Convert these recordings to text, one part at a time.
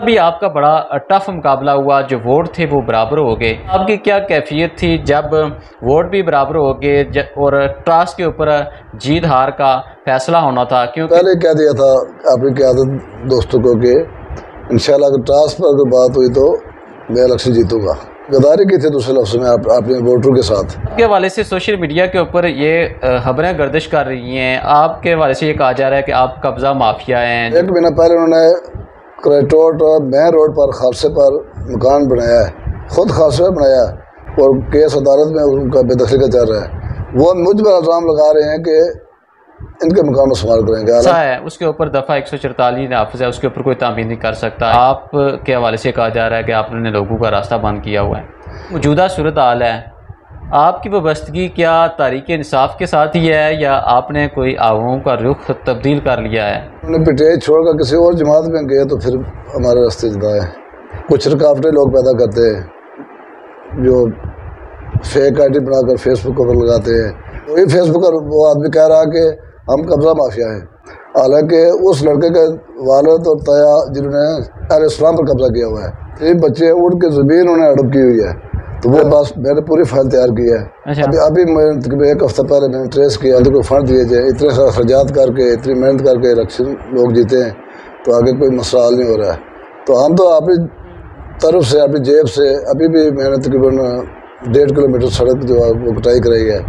भी आपका बड़ा टफ मुकाबला हुआ, जो वोट थे वो बराबर हो गए। आपकी क्या कैफियत थी जब वोट भी बराबर हो गए और टास्क के ऊपर जीत हार का फैसला होना था? क्योंकि पहले कह दिया था आपकी क़यादत दोस्तों को कि इंशाल्लाह अगर टास्क पर कोई बात हुई तो मैं इलेक्शन जीतूंगा। गद्दारी की थी दूसरे लफ्ज़ में अपने वोटरों के साथ। आपके हवाले से सोशल मीडिया के ऊपर ये खबरें गर्दिश कर रही हैं, आपके हवाले से ये कहा जा रहा है कि आप कब्ज़ा माफिया हैं। 1 महीना पहले उन्होंने क्रेटोट मेन रोड पर खालसे पर मकान बनाया है, खुद खालसे पर बनाया है और केस अदालत में उनका बेदखली का चल रहा है। वो मुझ पर इल्ज़ाम लगा रहे हैं कि इनके मकान में इस्तेमाल करेंगे। ऐसा है, उसके ऊपर दफ़ा 144 नाफिज है, उसके ऊपर कोई तामील नहीं कर सकता। आपके हवाले से कहा जा रहा है कि आपने लोगों का रास्ता बंद किया हुआ है। मौजूदा सूरत हाल है, आपकी वाबस्तगी क्या तहरीक इंसाफ के साथ ही है या आपने कोई आवाम का रुख तब्दील कर लिया है? उन्होंने पीटीआई छोड़कर किसी और जमात में गए तो फिर हमारे रास्ते जुदा है। कुछ रुकावटें लोग पैदा करते हैं जो फेक आईडी बनाकर फेसबुक पर लगाते हैं। वही फेसबुक पर वो आदमी कह रहा कि हम कब्ज़ा माफिया हैं, हालांकि उस लड़के के वालिद और ताया जिन्होंने अल इस्लाम पर कब्ज़ा किया हुआ है, 3 बच्चे उड़ के ज़मीन उन्हें हड़प की हुई है, तो वो पास मैंने पूरी फाइल तैयार की है। अच्छा। अभी मैं 1 हफ्ता पहले मैंने ट्रेस किया, उनको फंड दिए जाए। इतने सारे खर्चात करके इतनी मेहनत करके इलेक्शन लोग जीते हैं तो आगे कोई मसला हल नहीं हो रहा है। तो हम तो अपनी तरफ से अपनी जेब से अभी भी मैंने तकरीबन 1.5 किलोमीटर सड़क जो है वो कटाई कराई है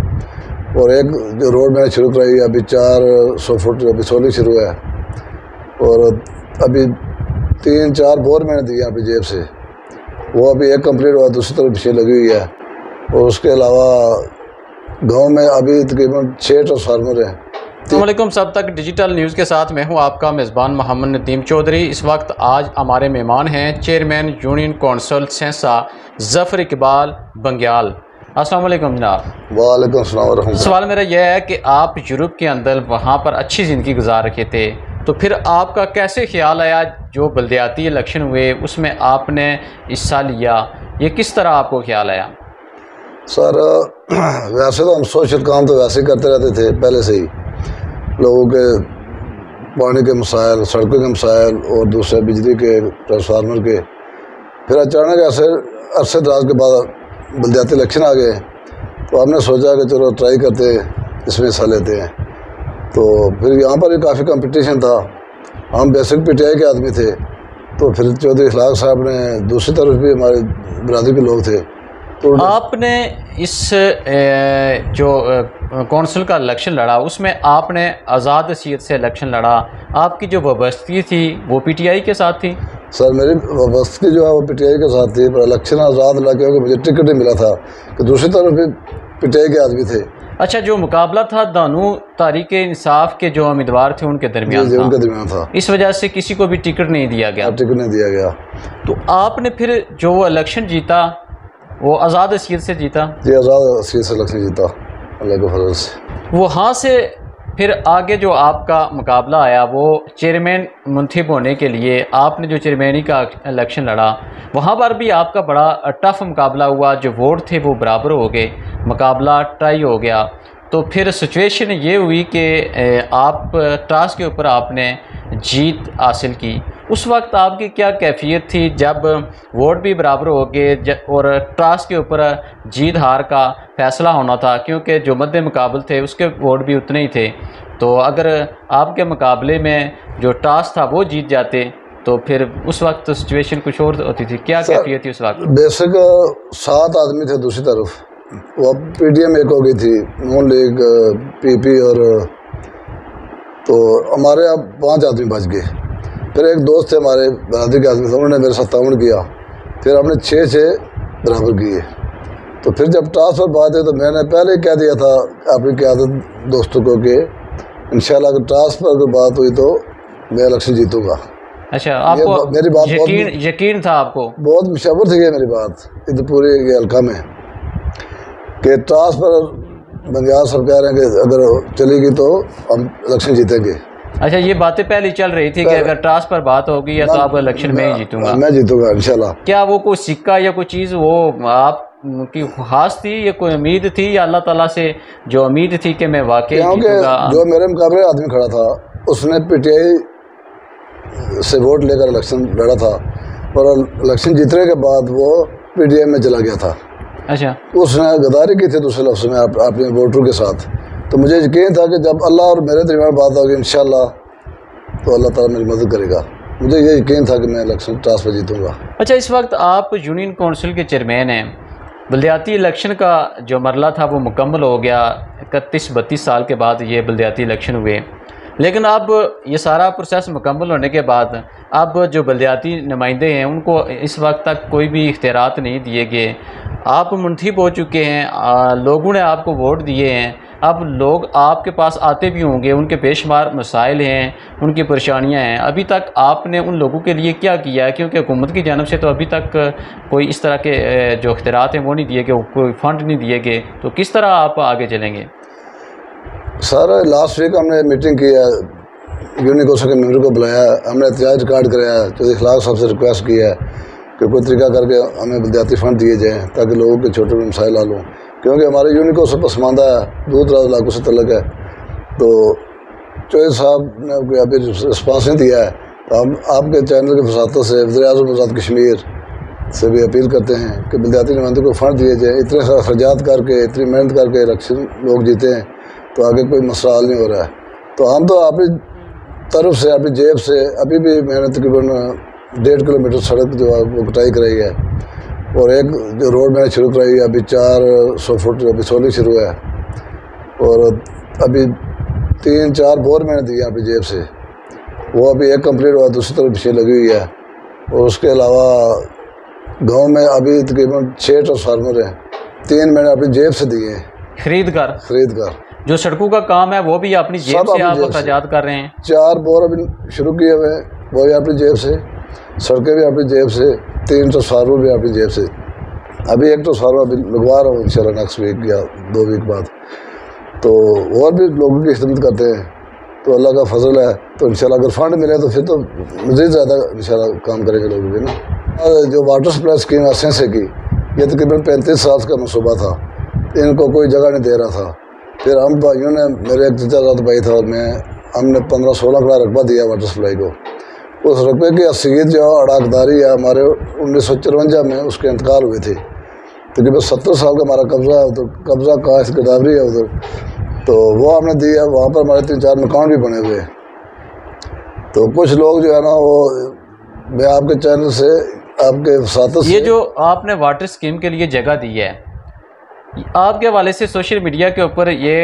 और एक जो रोड मैंने शुरू कराई है अभी 400 फुट अभी सोलिंग शुरू है और अभी 3-4 बोर मैंने दिए अपनी जेब से, वो अभी एक कंप्लीट हुआ, दूसरी तरफ पीछे लगी हुई है। और उसके अलावा गांव में अभी तकरीबन 6 ट्रांसफार्मर हैं। अस्सलामुअलैकुम, सब तक डिजिटल न्यूज़ के साथ मैं हूं आपका मेज़बान मोहम्मद नदीम चौधरी। इस वक्त आज हमारे मेहमान हैं चेयरमैन यूनियन कौंसल सेंसा ज़फ़र इकबाल बंग्याल। अस्सलामुअलैकुम जनाब। वालेकुम अस्सलाम वरहमतुल्लाह। सवाल मेरा यह है कि आप यूरोप के अंदर वहाँ पर अच्छी ज़िंदगी गुजार रखे थे, तो फिर आपका कैसे ख्याल आया जो बल्दियाती इलेक्शन हुए उसमें आपने हिस्सा लिया, ये किस तरह आपको ख्याल आया? सर वैसे तो हम सोशल काम तो वैसे ही करते रहते थे पहले से ही, लोगों के पानी के मसाइल, सड़कों के मसाइल और दूसरे बिजली के, ट्रांसफार्मर के। फिर अचानक ऐसे अरसे दराज के बाद बल्दियाती इलेक्शन आ गए तो हमने सोचा कि चलो ट्राई करते हैं, इसमें हिस्सा लेते हैं। तो फिर यहाँ पर भी काफ़ी कंपटीशन था। हम बेसिक पीटीआई के आदमी थे, तो फिर चौधरी इखलाक साहब ने, दूसरी तरफ भी हमारे बरादरी के लोग थे। तो आपने इस जो कौंसिल का इलेक्शन लड़ा उसमें आपने आज़ाद हैसियत से इलेक्शन लड़ा, आपकी जो वाबस्तगी थी वो पीटीआई के साथ थी? सर मेरी वाबस्तगी जो है वो पीटीआई के साथ थी, पर इलेक्शन आज़ाद लगा क्योंकि मुझे टिकट नहीं मिला था, कि दूसरी तरफ भी पीटीआई के आदमी थे। अच्छा, जो मुकाबला था दानू तहरीक इंसाफ के जो उम्मीदवार थे उनके दरमियान था, उनके दरमियान था, इस वजह से किसी को भी टिकट नहीं दिया गया। टिकट नहीं दिया गया। तो आपने फिर जो वो इलेक्शन जीता वो आज़ाद हैसियत से जीता? जी आज़ाद हैसियत से इलेक्शन जीता, अल्लाह के फजल से। वहाँ से फिर आगे जो आपका मुकाबला आया वो चेयरमैन मुंतखब होने के लिए, आपने जो चेयरमैनी का इलेक्शन लड़ा वहाँ पर भी आपका बड़ा टफ मुकाबला हुआ, जो वोट थे वो बराबर हो गए, मुकाबला टाई हो गया। तो फिर सिचुएशन ये हुई कि आप टास्क के ऊपर आपने जीत हासिल की। उस वक्त आपकी क्या कैफियत थी जब वोट भी बराबर हो गए और टास्क के ऊपर जीत हार का फैसला होना था? क्योंकि जो मद्दे मुकाबल थे उसके वोट भी उतने ही थे, तो अगर आपके मुकाबले में जो टास्क था वो जीत जाते तो फिर उस वक्त सिचुएशन कुछ और होती थी। क्या कैफियत थी उस वक्त? बेसिक 7 आदमी थे दूसरी तरफ, वो पीडीएम एक हो गई थी, नून लीग, पीपी, और तो हमारे यहाँ 5 आदमी बच गए। फिर एक दोस्त थे हमारे बरादरी के आदमी थे, उन्होंने मेरे साथ ताउन किया, फिर हमने 6-6 बराबर किए। तो फिर जब टास्क पर बात है तो मैंने पहले ही कह दिया था अपनी क़यादत दोस्तों को कि इंशाल्लाह अगर टास्क पर कोई बात हुई तो मैं इलेक्शन जीतूंगा। अच्छा, आपको मेरी बात यकीन था? आपको बहुत मुशव्वर थी मेरी बात इधर पूरे हल्का में कि टास्क पर बंग्याल साहब कह रहे हैं कि अगर चलेगी तो हम इलेक्शन जीतेंगे। अच्छा, ये बातें पहले चल रही थी कि अगर टास्क पर बात होगी या तो आप इलेक्शन में ही जीतूंगा? मैं जीतूंगा इंशाल्लाह। क्या वो कोई सिक्का या कोई चीज़ वो आप की खास थी या कोई उम्मीद थी या अल्लाह ताला से जो उम्मीद थी कि मैं वाकई जीतूंगा? जो मेरे मुकाबले आदमी खड़ा था उसने पीटीआई से वोट लेकर इलेक्शन लड़ा था और इलेक्शन जीतने के बाद वो PDM में चला गया था। अच्छा, उसने गद्दारी की थी दूसरे लफ्ज़ में अपने वोटरों के साथ। तो मुझे यकीन था कि जब अल्लाह और मेरे दरमियान बात होगी इंशाअल्लाह तो अल्लाह ताला मेरी मदद करेगा। मुझे ये यकीन था कि मैं इलेक्शन टॉस पर जीतूँगा। अच्छा, इस वक्त आप यूनियन कौंसिल के चेयरमैन हैं। बलदियाती इलेक्शन का जो मरला था वो मुकम्मल हो गया, 31-32 साल के बाद ये बलदियाती इलेक्शन हुए। लेकिन अब ये सारा प्रोसेस मुकम्मल होने के बाद अब जो बलदियाती नुमाइंदे हैं उनको इस वक्त तक कोई भी इख्तियारात नहीं दिए गए। आप मुंतखब हो चुके हैं, लोगों ने आपको वोट दिए हैं। अब लोग आपके पास आते भी होंगे, उनके बेशुमार मसाइल हैं, उनकी परेशानियां हैं। अभी तक आपने उन लोगों के लिए क्या किया है? क्योंकि हुकूमत की जानब से तो अभी तक कोई इस तरह के जो इख्तियारात हैं वो नहीं दिए गए, कोई फ़ंड नहीं दिए गए। तो किस तरह आप आगे चलेंगे? सर, लास्ट वीक हमने मीटिंग की है, यूनियन कौंसिल के मेंबर को बुलाया, हमने एहतजाज रिकॉर्ड कराया, चौधरी इखलाक साहब से रिक्वेस्ट की है कि कोई तरीका करके हमें बलदियाती फ़ंड दिए जाएँ ताकि लोगों के छोटे मसाइल हल हों। क्योंकि हमारे यूनियन को सब पसमानदा है, दूर दराज इलाकों से तलक है। तो चौधरी साहब ने कोई अभी रिस्पॉन्स नहीं दिया है। तो हम आपके चैनल के फसातों से वज़ीर-ए-आज़म आज़ाद कश्मीर से भी अपील करते हैं कि बलदियाती नुमाइंदों को फ़ंड दिए जाए। इतने सारे खर्चात करके, इतनी मेहनत करके इलेक्शन लोग जीते हैं तो आगे कोई मसला हल नहीं हो रहा है। तो हम तो अपनी तरफ से, अपनी जेब से अभी भी मैंने तकरीबन 1.5 किलोमीटर सड़क जो है वो कटाई कराई है और एक जो रोड मैंने शुरू कराई है अभी 400 फुट अभी सोलिंग शुरू है और अभी 3-4 बोर मैंने दिए अपनी जेब से, वो अभी एक कंप्लीट हुआ, दूसरी तरफ पीछे लगी हुई है। और उसके अलावा गांव में अभी तकरीबन 6 ट्रांसफार्मर हैं, 3 मैंने अपनी जेब से दिए हैं खरीद कर। जो सड़कों का काम है वो भी अपनी जेब से आप अखराजात कर रहे हैं? 4 बोर अभी शुरू किए हुए हैं, वो भी अपनी जेब से, सड़कें भी अपनी जेब से, 3 ट्रांसफार्मर भी अपनी जेब से। अभी एक ट्रांसफार्मर अभी लगवा रहा हूँ इंशाल्लाह नेक्स्ट वीक या 2 वीक बाद। तो और भी लोगों की खिदमत करते हैं तो अल्लाह का फजल है। तो इंशाल्लाह अगर फंड मिले तो फिर तो मज़ीद ज़्यादा इंशाल्लाह काम करेंगे लोग भी ना। जो वाटर सप्लाई स्कीम ऐसे से की, ये तकरीबन 35 साल का मनसूबा था, इनको कोई जगह नहीं दे रहा था। फिर हम भाइयों ने, मेरे एक चचाजाद भाई था और हमने 15-16 करोड़ रकबा दिया वाटर सप्लाई को। उस रकबे की असलियत जो अड़ाकदारी है हमारे 1954 में उसके इंतकाल हुए थे। तकरीबन 70 साल का हमारा कब्ज़ा है, तो कब्ज़ा काश गदावरी है उधर, तो वो हमने दिया। वहाँ पर हमारे 3-4 मकान भी बने हुए। तो कुछ लोग जो है ना वो, मैं आपके चैनल से आपके साथ ये जो आपने वाटर स्कीम के लिए जगह दी है, आपके हवाले से सोशल मीडिया के ऊपर ये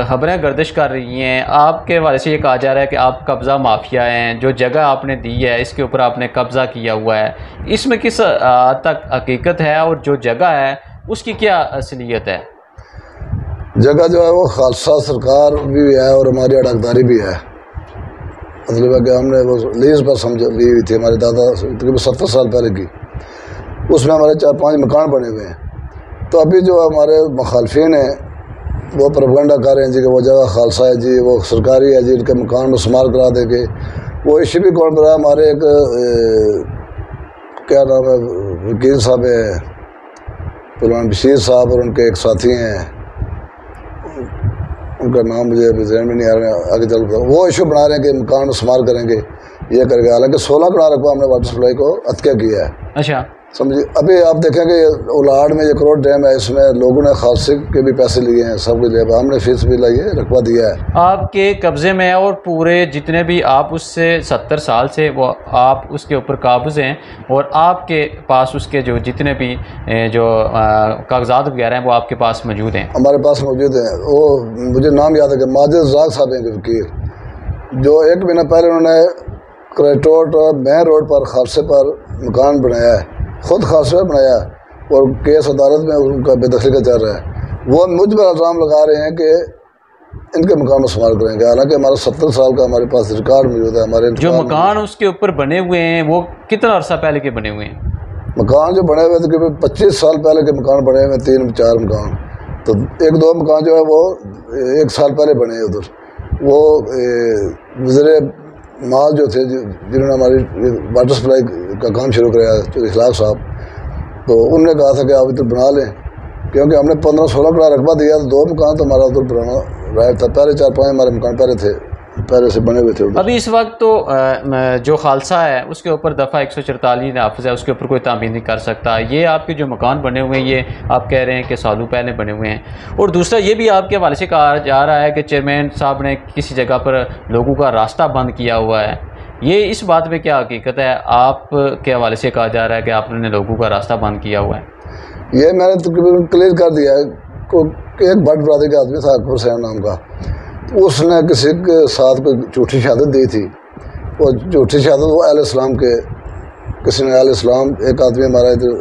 खबरें गर्दिश कर रही हैं, आपके हवाले से ये कहा जा रहा है कि आप कब्ज़ा माफिया हैं, जो जगह आपने दी है इसके ऊपर आपने कब्ज़ा किया हुआ है। इसमें किस हद तक हकीकत है और जो जगह है उसकी क्या असलियत है? जगह जो है वो खालसा सरकार भी है और हमारी अड़ाकदारी भी है। मतलब है कि हमने वो लीज पर समझ ली हुई थी हमारे दादा तकरीबन 70 साल पहले की। उसमें हमारे 4-5 मकान बने हुए हैं। तो अभी जो हमारे मुखालफिन हैं वो प्रोपेगेंडा कर रहे हैं जी कि वो जगह खालसा है जी, वो सरकारी है जी, इनके मकान मुस्मार करा देंगे। वो इश्यू भी कौन करा, हमारे एक क्या नाम है वकील साहब है पुलवान बशीर साहब और उनके एक साथी हैं, उनका नाम मुझे अभी ज़हन में नहीं आ रहा है, आगे चल बताऊँ। वो इशू बना रहे हैं कि मकान मुस्मार करेंगे, ये करेंगे। हालांकि 16 करोड़ रकबा हमने वाटर सप्लाई को अतकिया किया है। अच्छा, समझिए। अभी आप देखेंगे उलाड़ में ये करोड़ डैम है, इसमें लोगों ने खालसे के भी पैसे लिए हैं, सब कुछ लिया, हमने फीस भी लाई है, रकबा दिया है। आपके कब्ज़े में है और पूरे जितने भी आप उससे 70 साल से वो आप उसके ऊपर काबूज़ हैं और आपके पास उसके जो जितने भी जो कागजात वगैरह हैं वो आपके पास मौजूद हैं? हमारे पास मौजूद हैं। वो मुझे नाम याद है कि माजिद रज़ाक साहब हैं वकील, जो 1 महीना पहले उन्होंने क्रेटोट मेन रोड पर खालसे पर मकान बनाया है, खुद खालसा बनाया और केस अदालत में उनका बेदखली का चल रहा है। वो मुझ पर इल्ज़ाम लगा रहे हैं कि इनके मकान मुस्मार करेंगे, हालांकि हमारा 70 साल का हमारे पास रिकॉर्ड मौजूद है। हमारे जो मकान उसके ऊपर बने हुए हैं वो कितना अर्सा पहले के बने हुए हैं? मकान जो बने हुए तकरीबन 25 साल पहले के मकान बने हुए, 3-4 मकान। तो 1-2 मकान जो है वो 1 साल पहले बने हैं उधर। वो वज़ीर माल जो थे जिन्होंने हमारी वाटर सप्लाई का काम शुरू कराया, चौधरी इखलाक साहब, तो उनने कहा था कि आप इधर बना लें, क्योंकि हमने 15-16 करोड़ रकबा दिया तो 2 मकान तो हमारा उधर पुराना राइट था। पहले 4-5 हमारे मकान पहले थे पहले से बने हुए थे। अभी इस वक्त तो जो खालसा है उसके ऊपर दफ़ा 144 नाफिज है, उसके ऊपर कोई तामीर नहीं कर सकता। ये आपके जो मकान बने हुए हैं ये आप कह रहे हैं कि सालों पहले बने हुए हैं। और दूसरा ये भी आपके हवाले से कहा जा रहा है कि चेयरमैन साहब ने किसी जगह पर लोगों का रास्ता बंद किया हुआ है। ये इस बात पे क्या हकीकत है? आपके हवाले से कहा जा रहा है कि आपने लोगों का रास्ता बंद किया हुआ है। ये मैंने तकरीबन क्लियर कर दिया है। एक भट्ट बरादरी का आदमी था अकबर हुसैन नाम का, उसने किसी के साथ कोई झूठी शहादत दी थी। वो झूठी शहादत वो अहले इस्लाम के किसी ने अहले इस्लाम एक आदमी हमारा इधर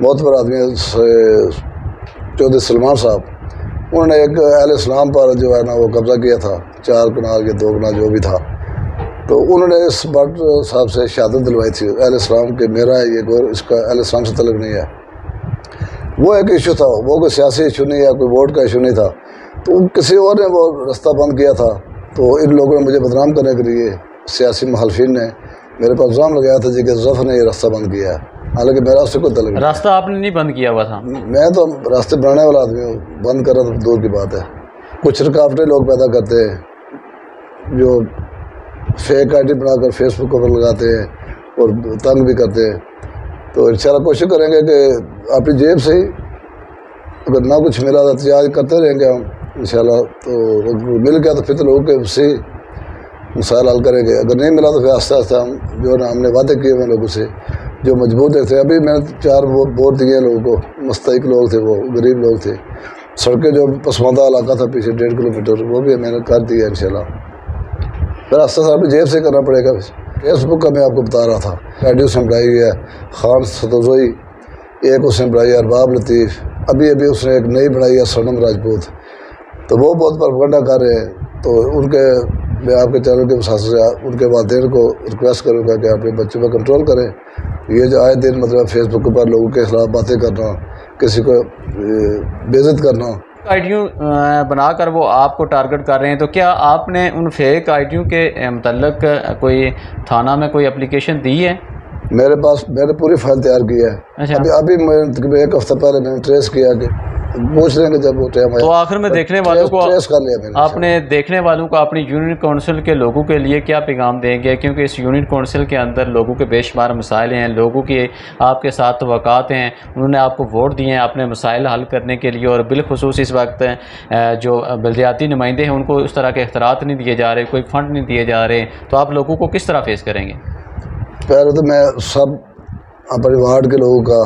बहुत बड़ा आदमी चौधरी सलमान साहब, उन्होंने एक अहले इस्लाम पर जो है ना वो कब्ज़ा किया था, 4 कनाल या 2 कनाल जो भी था। तो उन्होंने इस भट्ट साहब से शहादत दिलवाई थी अहले इस्लाम के, मेरा है ये गोर, इसका अहले इस्लाम से तल्लुक़ नहीं है। वो एक इशू था, वो कोई सियासी इशू नहीं है, कोई वोट का इशू नहीं था। तो किसी और ने वो रास्ता बंद किया था। तो इन लोगों ने मुझे बदनाम करने के लिए, सियासी मुखालफिन ने मेरे पर इल्ज़ाम लगाया था जी कि ज़फ़र ने ये रास्ता बंद किया है, हालांकि मेरा उससे कोई तल्लुक़ नहीं। रास्ता आपने नहीं बंद किया हुआ था? मैं तो रास्ते बनाने वाला आदमी हूँ, बंद करना तो दूर की बात है। कुछ रुकावटें लोग पैदा करते हैं जो फेक आईडी बनाकर फेसबुक पर लगाते हैं और तंग भी करते हैं। तो इंशाल्लाह कोशिश करेंगे कि अपनी जेब से ही अगर ना कुछ मिला तो एहतजाज करते रहेंगे हम इंशाल्लाह। तो मिल गया तो फिर तो लोगों के उससे मसाइल हल करेंगे, अगर नहीं मिला तो फिर आस्ता आस्ता हम जो ना हमने वादे किए हुए लोगों से जो मजबूर थे। अभी मैंने 4 बोर दिए लोगों को, मुस्तहिक लोग थे, वो गरीब लोग थे। सड़कें जो पसमानदा इलाका था पीछे 1.5 किलोमीटर, वो भी मैंने कर दिया इंशाल्लाह। फिर आस्ता आस्ता अपनी जेब से करना पड़ेगा। फेसबुक का मैं आपको बता रहा था, आईडी उसने बनाई है खान सतोजोई, एक उसने बनाई है अरबाब लतीफ़, अभी उसने एक नई बनाई है सनम राजपूत। तो वो बहुत प्रोपेगेंडा कर रहे हैं। तो उनके मैं आपके चैनल के वसात से उनके वालिदैन को रिक्वेस्ट करूँगा कि अपने बच्चों पर कंट्रोल करें। ये जो आए दिन मतलब फेसबुक पर लोगों के खिलाफ बातें करना, किसी को बेइज्जत करना, आईडियों बनाकर वो आपको टारगेट कर रहे हैं। तो क्या आपने उन फेक आईडियों के मतलब कोई थाना में कोई एप्लीकेशन दी है? मेरे पास मैंने पूरी फाइल तैयार की है। अच्छा। अभी मैं 1 हफ्ता पहले मैंने ट्रेस किया कि पूछ लेंगे जब वो टाइम आया। तो आखिर में देखने वालों को ट्रेस कर लिया मैंने। आपने देखने वालों को अपनी यूनियन काउंसिल के लोगों के लिए क्या पैगाम देंगे? क्योंकि इस यूनियन काउंसिल के अंदर लोगों के बेशुमार मसाइल हैं, लोगों की आपके साथ तवक्कात हैं, उन्होंने आपको वोट दिए हैं अपने मसाइल हल करने के लिए। और बिलखुसूस इस वक्त जो बल्दियाती नुमाइंदे हैं उनको उस तरह के इख्तियारात नहीं दिए जा रहे, कोई फंड नहीं दिए जा रहे। तो आप लोगों को किस तरह फेस करेंगे? पहले तो मैं सब अपने वार्ड के लोगों का,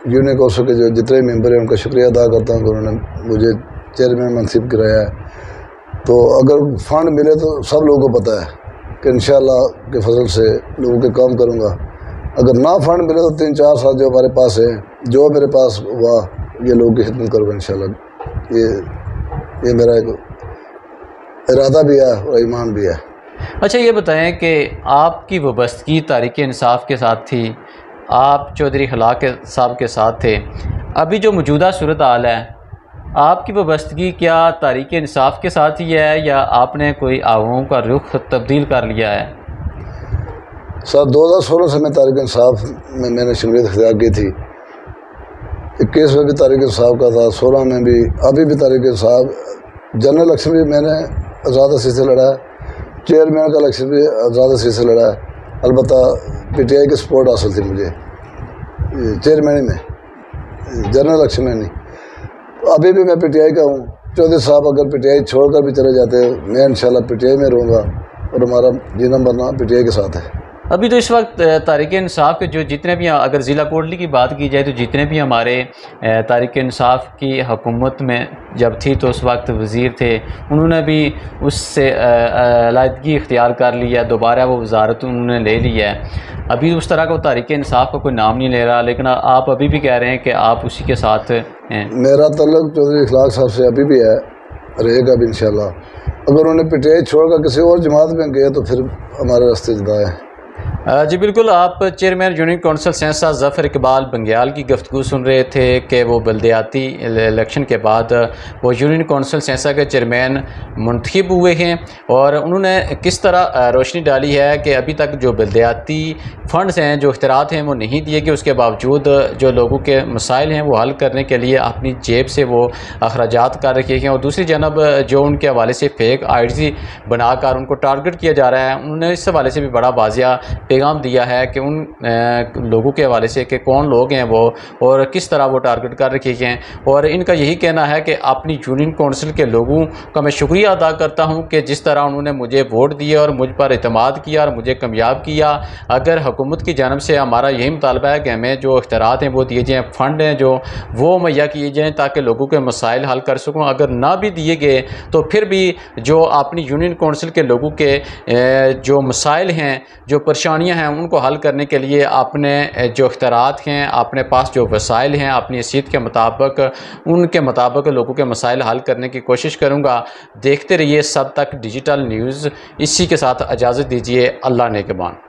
यूनियन काउंसिल के जो जितने मेंबर हैं उनका शुक्रिया अदा करता हूँ कि उन्होंने मुझे चेयरमैन मनसिब कराया है। तो अगर फ़ंड मिले तो सब लोगों को पता है कि इंशाल्लाह के फजल से लोगों के काम करूँगा। अगर ना फ़ंड मिले तो 3-4 साल जो हमारे पास है, जो मेरे पास हुआ, ये लोगों की खिदमत करूँगा इंशाल्लाह। ये मेरा एक इरादा भी है और ईमान भी है। अच्छा, ये बताएं कि आपकी वाबस्तगी तहरीक इंसाफ के साथ थी, आप चौधरी खलाक साहब के साथ थे। अभी जो मौजूदा सूरत हाल है, आपकी वाबस्तगी क्या तहरीक इंसाफ के साथ ही है या आपने कोई आवाम का रुख तब्दील कर लिया है? सर 2016 से मैं तहरीक इंसाफ में मैंने शमूलियत इख्तियार की थी। 21 में भी तहरीक इंसाफ का था, 16 में भी, अभी भी तहरीक इंसाफ। जनरल इलेक्शन भी मैंने आज़ाद असी से लड़ा है, चेयरमैन का इलेक्शन भी आज़ाद असी से लड़ा है। अलबत्ता PTI की सपोर्ट हासिल थी मुझे चेयरमैन में, जनरल इलेक्शन में नहीं। तो अभी भी मैं PTI का हूँ। चौधरी साहब अगर PTI छोड़कर भी चले जाते हैं, मैं इंशाल्लाह PTI में रहूँगा और हमारा जीना मरना PTI के साथ है। अभी तो इस वक्त तहरीक इंसाफ के जो जितने भी, अगर ज़िला कोटली की बात की जाए तो जितने भी हमारे तहरीक इंसाफ की हुकूमत में जब थी तो उस वक्त वज़ीर थे, उन्होंने भी उससे अलाइदगी इख्तियार कर ली है, दोबारा वो वजारत उन्होंने ले ली है। अभी उस तरह का तहरीक इंसाफ का कोई नाम नहीं ले रहा, लेकिन आप अभी भी कह रहे हैं कि आप उसी के साथ हैं। मेरा तल्लुक़ चौधरी खलाक साहब से अभी भी है, रहेगा भी इंशाल्लाह। अगर उन्होंने PTI छोड़कर किसी और जमात में गए तो फिर हमारे रास्ते जुदा है। जी बिल्कुल, आप chairman union council Saharsa Zafar Iqbal Bangyal की गुफ्तगू सुन रहे थे कि वो बल्दियाती इलेक्शन के बाद वो यूनियन कौंसिल सहरसा के चेयरमैन मुंतखब हुए हैं और उन्होंने किस तरह रोशनी डाली है कि अभी तक जो बल्दियाती फ़ंड्स हैं, जो इख्तियारात हैं, वो नहीं दिए गए। उसके बावजूद जो लोगों के मसाइल हैं वो हल करने के लिए अपनी जेब से वो अखराजात कर रखे हैं और दूसरी जानब जो उनके हवाले से फ़ेक आईडी बनाकर उनको टारगेट किया जा रहा है, उन्होंने इस हवाले से भी बड़ा वाज़िया पैगाम दिया है कि उन लोगों के हवाले से कि कौन लोग हैं वो और किस तरह वो टारगेट कर रखे हैं। और इनका यही कहना है कि अपनी यूनियन कौंसिल के लोगों का मैं शुक्रिया अदा करता हूं कि जिस तरह उन्होंने मुझे वोट दिए और मुझ पर एतमाद किया और मुझे कामयाब किया। अगर हुकूमत की जानब से हमारा यही मुतालबा है कि हमें जो इख्तियारात हैं वो दिए जाएँ, फ़ंड हैं जो वो मुहैया किए जाएँ ताकि लोगों के मसाइल हल कर सकूँ। अगर ना भी दिए गए तो फिर भी जो अपनी यूनियन कौंसिल के लोगों के जो मसाइल हैं, जो परेशानियाँ हैं, उनको हल करने के लिए अपने जो इख्तियारात हैं, अपने पास जो वसाइल हैं, अपनी हैसियत के मुताबिक उनके मुताबिक लोगों के मसाइल हल करने की कोशिश करूँगा। देखते रहिए सब तक डिजिटल न्यूज़। इसी के साथ इजाज़त दीजिए। अल्लाह नेगहबान।